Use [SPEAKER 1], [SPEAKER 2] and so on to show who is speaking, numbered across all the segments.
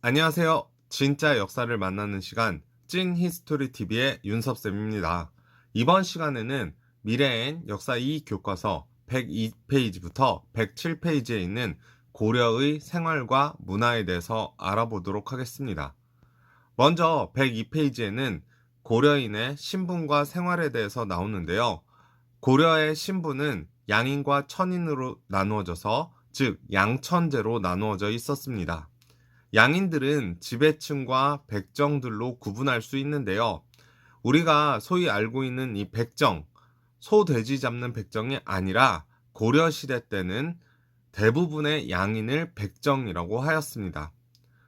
[SPEAKER 1] 안녕하세요. 진짜 역사를 만나는 시간 찐 히스토리 TV의 윤섭쌤입니다. 이번 시간에는 미래엔 역사 2 교과서 102페이지부터 107페이지에 있는 고려의 생활과 문화에 대해서 알아보도록 하겠습니다. 먼저 102페이지에는 고려인의 신분과 생활에 대해서 나오는데요. 고려의 신분은 양인과 천인으로 나누어져서 즉 양천제로 나누어져 있었습니다. 양인들은 지배층과 백정들로 구분할 수 있는데요. 우리가 소위 알고 있는 이 백정, 소, 돼지 잡는 백정이 아니라 고려시대 때는 대부분의 양인을 백정이라고 하였습니다.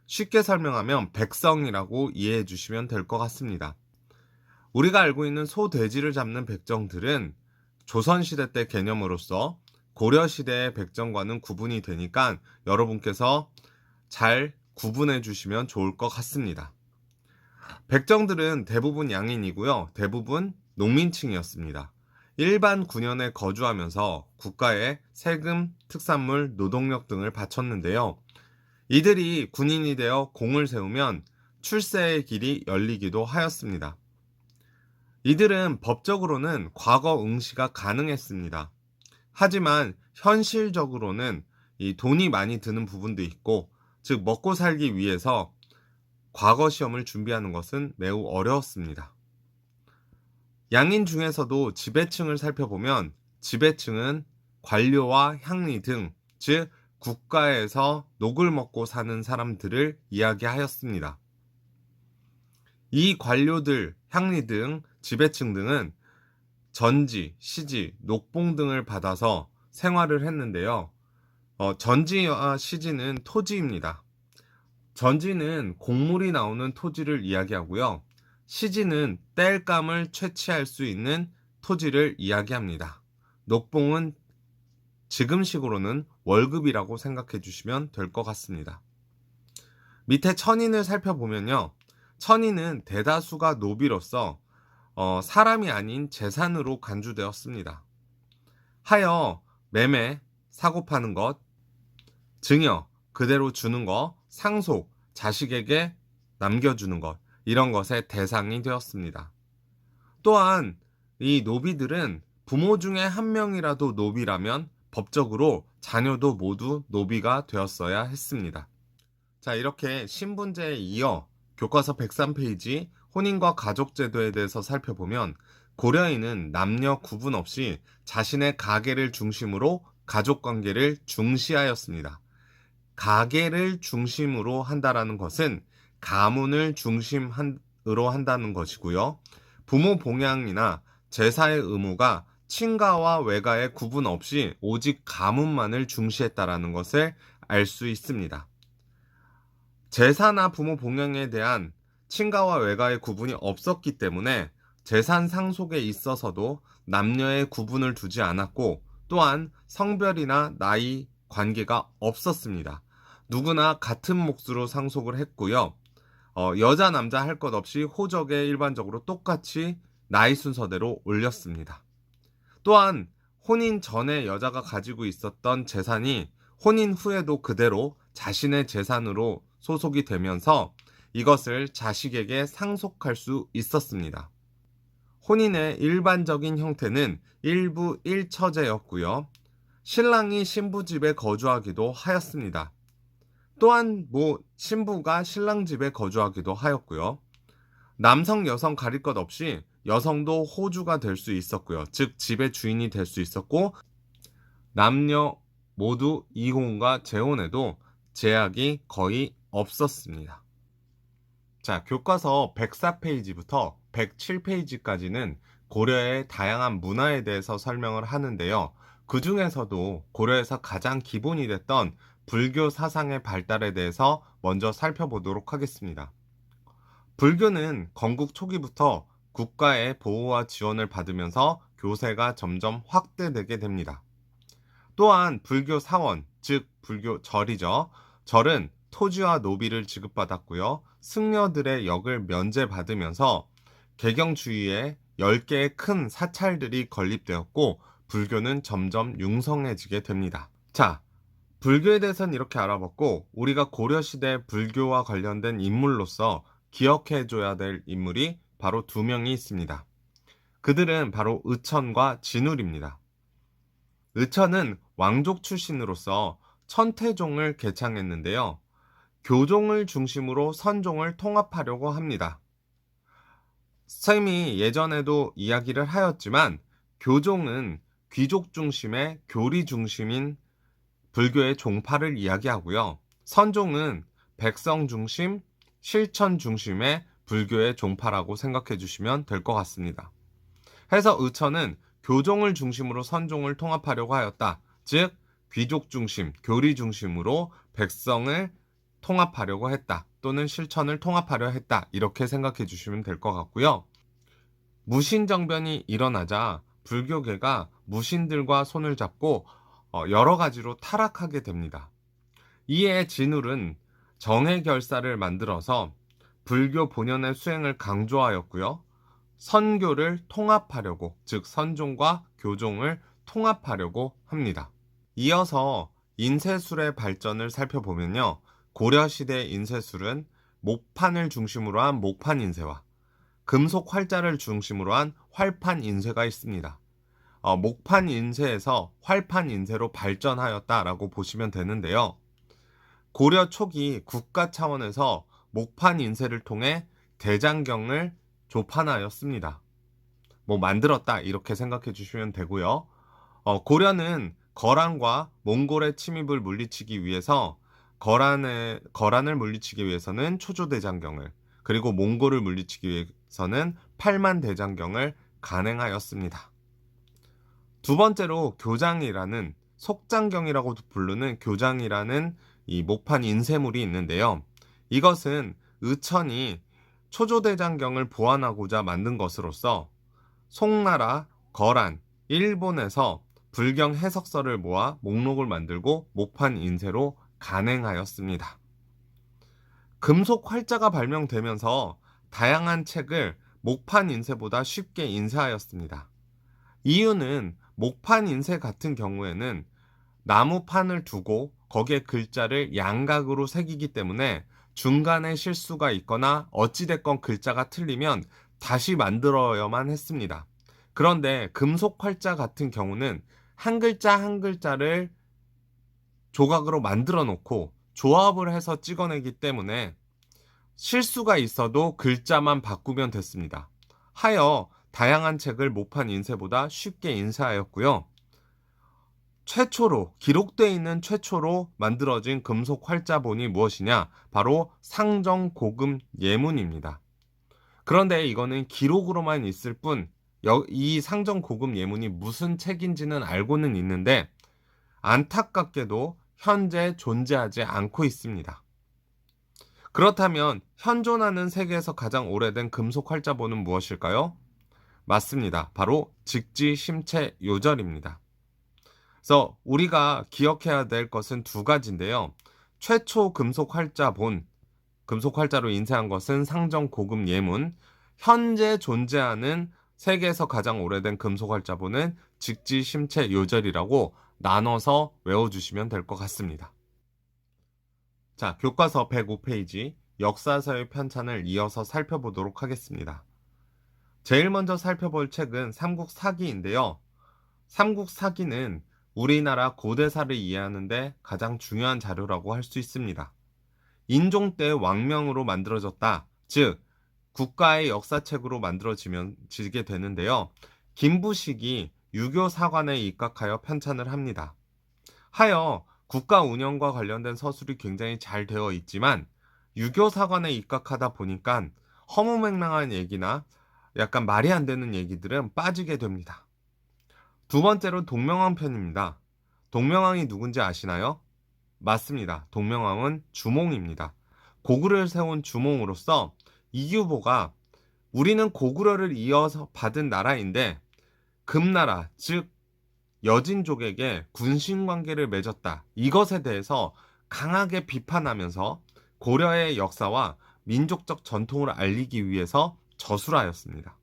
[SPEAKER 1] 쉽게 설명하면 백성이라고 이해해 주시면 될 것 같습니다. 우리가 알고 있는 소, 돼지를 잡는 백정들은 조선시대 때 개념으로서 고려시대의 백정과는 구분이 되니까 여러분께서 잘 구분해 주시면 좋을 것 같습니다. 백정들은 대부분 양인이고요. 대부분 농민층이었습니다. 일반 군현에 거주하면서 국가에 세금, 특산물, 노동력 등을 바쳤는데요. 이들이 군인이 되어 공을 세우면 출세의 길이 열리기도 하였습니다. 이들은 법적으로는 과거 응시가 가능했습니다. 하지만 현실적으로는 이 돈이 많이 드는 부분도 있고, 즉 먹고 살기 위해서 과거 시험을 준비하는 것은 매우 어려웠습니다. 양인 중에서도 지배층을 살펴보면 지배층은 관료와 향리 등, 즉 국가에서 녹을 먹고 사는 사람들을 이야기하였습니다. 이 관료들, 향리 등 지배층 등은 전지, 시지, 녹봉 등을 받아서 생활을 했는데요. 전지와 시지는 토지입니다. 전지는 곡물이 나오는 토지를 이야기하고요. 시지는 땔감을 채취할 수 있는 토지를 이야기합니다. 녹봉은 지금식으로는 월급이라고 생각해 주시면 될 것 같습니다. 밑에 천인을 살펴보면요. 천인은 대다수가 노비로서 사람이 아닌 재산으로 간주되었습니다. 하여 매매, 사고 파는 것, 증여, 그대로 주는 것, 상속, 자식에게 남겨주는 것, 이런 것의 대상이 되었습니다. 또한 이 노비들은 부모 중에 한 명이라도 노비라면 법적으로 자녀도 모두 노비가 되었어야 했습니다. 자, 이렇게 신분제에 이어 교과서 103페이지 혼인과 가족제도에 대해서 살펴보면 고려인은 남녀 구분 없이 자신의 가계를 중심으로 가족관계를 중시하였습니다. 가계를 중심으로 한다라는 것은 가문을 중심으로 한다는 것이고요. 부모 봉양이나 제사의 의무가 친가와 외가의 구분 없이 오직 가문만을 중시했다라는 것을 알 수 있습니다. 제사나 부모 봉양에 대한 친가와 외가의 구분이 없었기 때문에 재산 상속에 있어서도 남녀의 구분을 두지 않았고, 또한 성별이나 나이 관계가 없었습니다. 누구나 같은 몫으로 상속을 했고요. 여자 남자 할 것 없이 호적에 일반적으로 똑같이 나이 순서대로 올렸습니다. 또한 혼인 전에 여자가 가지고 있었던 재산이 혼인 후에도 그대로 자신의 재산으로 소속이 되면서 이것을 자식에게 상속할 수 있었습니다. 혼인의 일반적인 형태는 일부 일처제였고요. 신랑이 신부 집에 거주하기도 하였습니다. 또한 신부가 신랑 집에 거주하기도 하였고요. 남성, 여성 가릴 것 없이 여성도 호주가 될 수 있었고요. 즉 집의 주인이 될 수 있었고, 남녀 모두 이혼과 재혼에도 제약이 거의 없었습니다. 자, 교과서 104페이지부터 107페이지까지는 고려의 다양한 문화에 대해서 설명을 하는데요. 그 중에서도 고려에서 가장 기본이 됐던 불교 사상의 발달에 대해서 먼저 살펴보도록 하겠습니다. 불교는 건국 초기부터 국가의 보호와 지원을 받으면서 교세가 점점 확대되게 됩니다. 또한 불교 사원, 즉 불교 절이죠. 절은 토지와 노비를 지급받았고요. 승려들의 역을 면제받으면서 개경 주위에 10개의 큰 사찰들이 건립되었고, 불교는 점점 융성해지게 됩니다. 자, 불교에 대해서는 이렇게 알아봤고, 우리가 고려시대 불교와 관련된 인물로서 기억해줘야 될 인물이 바로 두 명이 있습니다. 그들은 바로 의천과 진울입니다. 의천은 왕족 출신으로서 천태종을 개창했는데요. 교종을 중심으로 선종을 통합하려고 합니다. 선생님이 예전에도 이야기를 하였지만 교종은 귀족 중심의 교리 중심인 불교의 종파를 이야기하고요. 선종은 백성 중심, 실천 중심의 불교의 종파라고 생각해 주시면 될 것 같습니다. 해서 의천은 교종을 중심으로 선종을 통합하려고 하였다. 즉 귀족 중심, 교리 중심으로 백성을 통합하려고 했다. 또는 실천을 통합하려 했다. 이렇게 생각해 주시면 될 것 같고요. 무신정변이 일어나자 불교계가 무신들과 손을 잡고 여러 가지로 타락하게 됩니다. 이에 진울은 정해결사를 만들어서 불교 본연의 수행을 강조하였고요. 선교를 통합하려고, 즉 선종과 교종을 통합하려고 합니다. 이어서 인쇄술의 발전을 살펴보면요. 고려시대 인쇄술은 목판을 중심으로 한 목판 인쇄와 금속 활자를 중심으로 한 활판 인쇄가 있습니다. 목판 인쇄에서 활판 인쇄로 발전하였다라고 보시면 되는데요. 고려 초기 국가 차원에서 목판 인쇄를 통해 대장경을 조판하였습니다. 만들었다 이렇게 생각해 주시면 되고요. 고려는 거란과 몽골의 침입을 물리치기 위해서 거란을 물리치기 위해서는 초조대장경을, 그리고 몽골을 물리치기 위해서는 팔만대장경을 간행하였습니다. 두 번째로 교장이라는, 속장경이라고도 부르는 교장이라는 이 목판 인쇄물이 있는데요. 이것은 의천이 초조대장경을 보완하고자 만든 것으로서 송나라, 거란, 일본에서 불경 해석서를 모아 목록을 만들고 목판 인쇄로 간행하였습니다. 금속 활자가 발명되면서 다양한 책을 목판 인쇄보다 쉽게 인쇄하였습니다. 이유는 목판 인쇄 같은 경우에는 나무판을 두고 거기에 글자를 양각으로 새기기 때문에 중간에 실수가 있거나 어찌됐건 글자가 틀리면 다시 만들어야만 했습니다. 그런데 금속 활자 같은 경우는 한 글자 한 글자를 조각으로 만들어 놓고 조합을 해서 찍어내기 때문에 실수가 있어도 글자만 바꾸면 됐습니다. 하여 다양한 책을 목판 인쇄보다 쉽게 인쇄하였고요. 기록되어 있는 최초로 만들어진 금속 활자본이 무엇이냐? 바로 상정고금 예문입니다. 그런데 이거는 기록으로만 있을 뿐, 이 상정고금 예문이 무슨 책인지는 알고는 있는데 안타깝게도 현재 존재하지 않고 있습니다. 그렇다면 현존하는 세계에서 가장 오래된 금속 활자본은 무엇일까요? 맞습니다. 바로 직지심체요절입니다. 그래서 우리가 기억해야 될 것은 두 가지인데요. 최초 금속 활자본, 금속 활자로 인쇄한 것은 상정고금 예문, 현재 존재하는 세계에서 가장 오래된 금속 활자본은 직지심체요절이라고 나눠서 외워주시면 될 것 같습니다. 자, 교과서 105페이지 역사서의 편찬을 이어서 살펴보도록 하겠습니다. 제일 먼저 살펴볼 책은 삼국사기인데요. 삼국사기는 우리나라 고대사를 이해하는 데 가장 중요한 자료라고 할 수 있습니다. 인종 때 왕명으로 만들어졌다. 즉 국가의 역사책으로 만들어지게 되는데요. 김부식이 유교사관에 입각하여 편찬을 합니다. 하여 국가 운영과 관련된 서술이 굉장히 잘 되어 있지만 유교사관에 입각하다 보니까 허무맹랑한 얘기나 약간 말이 안 되는 얘기들은 빠지게 됩니다. 두 번째로 동명왕 편입니다. 동명왕이 누군지 아시나요? 맞습니다. 동명왕은 주몽입니다. 고구려를 세운 주몽으로서 이규보가 우리는 고구려를 이어서 받은 나라인데 금나라, 즉 여진족에게 군신관계를 맺었다. 이것에 대해서 강하게 비판하면서 고려의 역사와 민족적 전통을 알리기 위해서 저술하였습니다.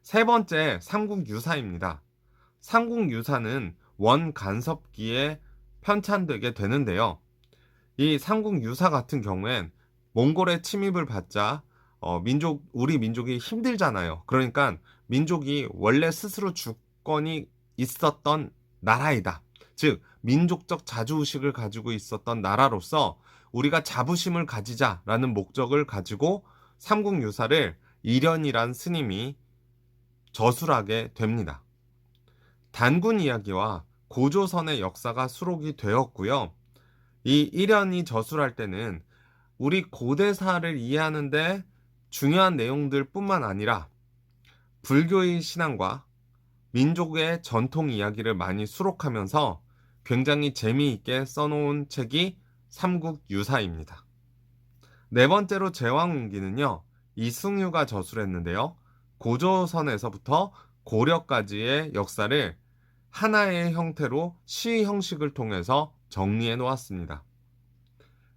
[SPEAKER 1] 세 번째, 삼국유사입니다. 삼국유사는 원간섭기에 편찬되게 되는데요. 이 삼국유사 같은 경우엔 몽골의 침입을 받자 우리 민족이 힘들잖아요. 그러니까 민족이 원래 스스로 주권이 있었던 나라이다. 즉 민족적 자주의식을 가지고 있었던 나라로서 우리가 자부심을 가지자라는 목적을 가지고 삼국유사를 이련이란 스님이 저술하게 됩니다. 단군 이야기와 고조선의 역사가 수록이 되었고요. 이 이련이 저술할 때는 우리 고대사를 이해하는데 중요한 내용들 뿐만 아니라 불교의 신앙과 민족의 전통 이야기를 많이 수록하면서 굉장히 재미있게 써놓은 책이 삼국유사입니다. 네 번째로 제왕운기는요, 이승유가 저술했는데요. 고조선에서부터 고려까지의 역사를 하나의 형태로 시 형식을 통해서 정리해 놓았습니다.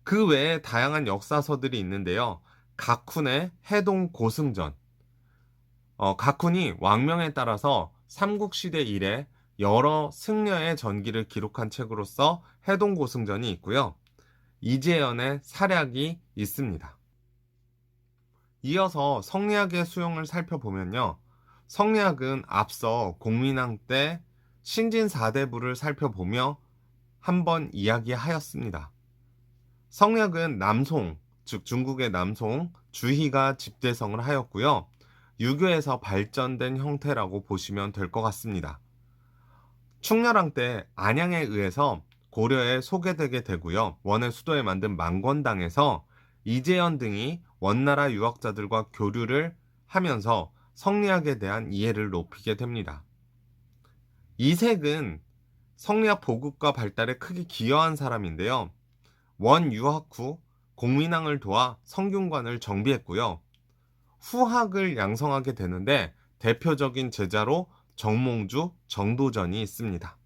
[SPEAKER 1] 그 외에 다양한 역사서들이 있는데요. 각훈의 해동 고승전. 각훈이 왕명에 따라서 삼국시대 이래 여러 승려의 전기를 기록한 책으로서 해동 고승전이 있고요. 이재연의 사략이 있습니다. 이어서 성리학의 수용을 살펴보면요. 성리학은 앞서 공민왕 때 신진사대부를 살펴보며 한번 이야기하였습니다. 성리학은 남송, 즉 중국의 남송, 주희가 집대성을 하였고요. 유교에서 발전된 형태라고 보시면 될 것 같습니다. 충렬왕 때 안양에 의해서 고려에 소개되게 되고요. 원의 수도에 만든 망권당에서 이재연 등이 원나라 유학자들과 교류를 하면서 성리학에 대한 이해를 높이게 됩니다. 이색은 성리학 보급과 발달에 크게 기여한 사람인데요. 원 유학 후 공민왕을 도와 성균관을 정비했고요. 후학을 양성하게 되는데 대표적인 제자로 정몽주, 정도전이 있습니다.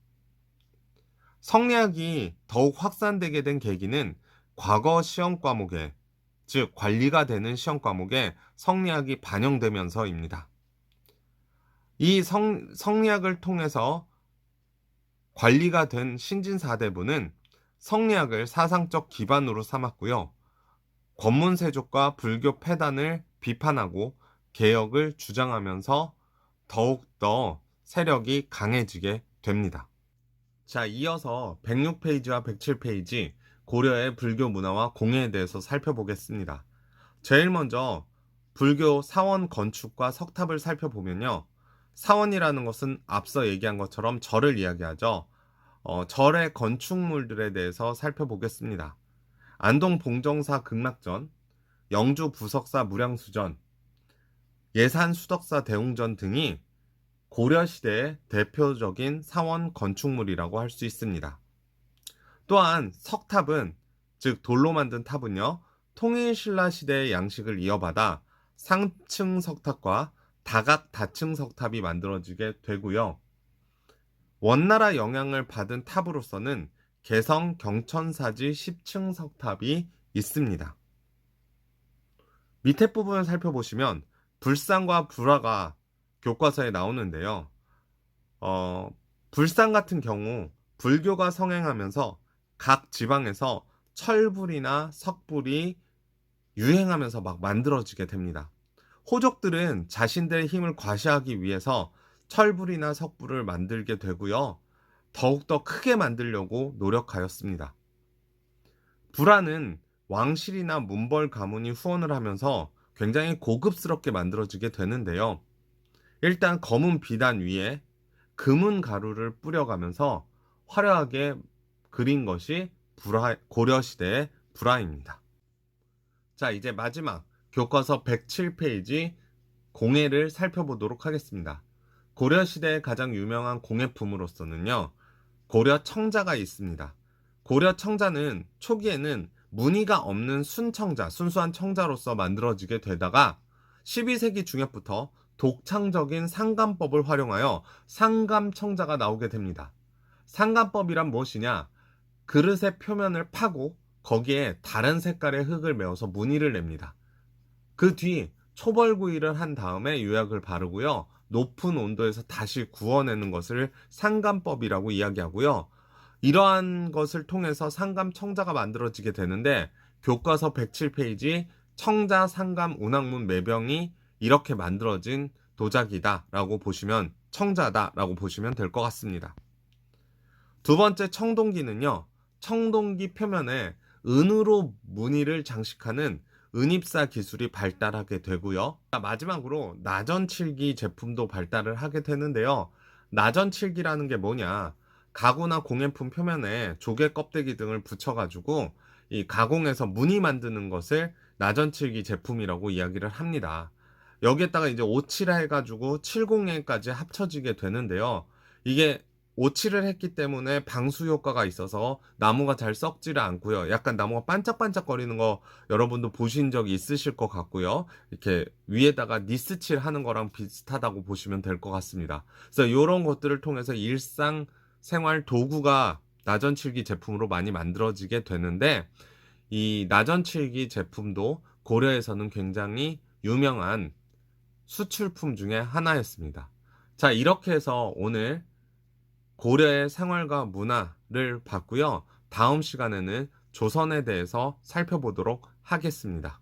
[SPEAKER 1] 성리학이 더욱 확산되게 된 계기는 과거 시험 과목에, 즉 관리가 되는 시험 과목에 성리학이 반영되면서입니다. 이 성리학을 통해서 관리가 된 신진사대부는 성리학을 사상적 기반으로 삼았고요. 권문세족과 불교 폐단을 비판하고 개혁을 주장하면서 더욱더 세력이 강해지게 됩니다. 자, 이어서 106페이지와 107페이지 고려의 불교 문화와 공예에 대해서 살펴보겠습니다. 제일 먼저 불교 사원 건축과 석탑을 살펴보면요. 사원이라는 것은 앞서 얘기한 것처럼 절을 이야기하죠. 절의 건축물들에 대해서 살펴보겠습니다. 안동 봉정사 극락전, 영주 부석사 무량수전, 예산 수덕사 대웅전 등이 고려시대의 대표적인 사원 건축물이라고 할 수 있습니다. 또한 석탑은, 즉 돌로 만든 탑은요, 통일신라 시대의 양식을 이어받아 상층 석탑과 다각 다층 석탑이 만들어지게 되고요. 원나라 영향을 받은 탑으로서는 개성 경천사지 10층 석탑이 있습니다. 밑에 부분을 살펴보시면 불상과 불화가 교과서에 나오는데요. 불상 같은 경우 불교가 성행하면서 각 지방에서 철불이나 석불이 유행하면서 막 만들어지게 됩니다. 호족들은 자신들의 힘을 과시하기 위해서 철불이나 석불을 만들게 되고요. 더욱더 크게 만들려고 노력하였습니다. 불화는 왕실이나 문벌 가문이 후원을 하면서 굉장히 고급스럽게 만들어지게 되는데요. 일단 검은 비단 위에 금은 가루를 뿌려가면서 화려하게 그린 것이 고려시대의 불화입니다. 자, 이제 마지막 교과서 107페이지 공예를 살펴보도록 하겠습니다. 고려시대의 가장 유명한 공예품으로서는요, 고려 청자가 있습니다. 고려 청자는 초기에는 무늬가 없는 순청자, 순수한 청자로서 만들어지게 되다가 12세기 중엽부터 독창적인 상감법을 활용하여 상감청자가 나오게 됩니다. 상감법이란 무엇이냐? 그릇의 표면을 파고 거기에 다른 색깔의 흙을 메워서 무늬를 냅니다. 그 뒤 초벌구이를 한 다음에 유약을 바르고요. 높은 온도에서 다시 구워내는 것을 상감법이라고 이야기하고요. 이러한 것을 통해서 상감 청자가 만들어지게 되는데 교과서 107페이지 청자 상감 운항문 매병이 이렇게 만들어진 도자기다라고 보시면 청자다라고 보시면 될 것 같습니다. 두 번째 청동기는요. 청동기 표면에 은으로 무늬를 장식하는 은입사 기술이 발달하게 되고요. 마지막으로 나전칠기 제품도 발달을 하게 되는데요. 나전칠기라는 게 뭐냐? 가구나 공예품 표면에 조개 껍데기 등을 붙여가지고 이 가공해서 무늬 만드는 것을 나전칠기 제품이라고 이야기를 합니다. 여기에다가 이제 오칠을 해가지고 702까지 합쳐지게 되는데요. 이게 오칠을 했기 때문에 방수 효과가 있어서 나무가 잘 썩지를 않고요. 약간 나무가 반짝반짝거리는 거 여러분도 보신 적이 있으실 것 같고요. 이렇게 위에다가 니스칠 하는 거랑 비슷하다고 보시면 될 것 같습니다. 그래서 이런 것들을 통해서 일상생활 도구가 나전칠기 제품으로 많이 만들어지게 되는데 이 나전칠기 제품도 고려에서는 굉장히 유명한 수출품 중에 하나였습니다. 자, 이렇게 해서 오늘 고려의 생활과 문화를 봤고요. 다음 시간에는 조선에 대해서 살펴보도록 하겠습니다.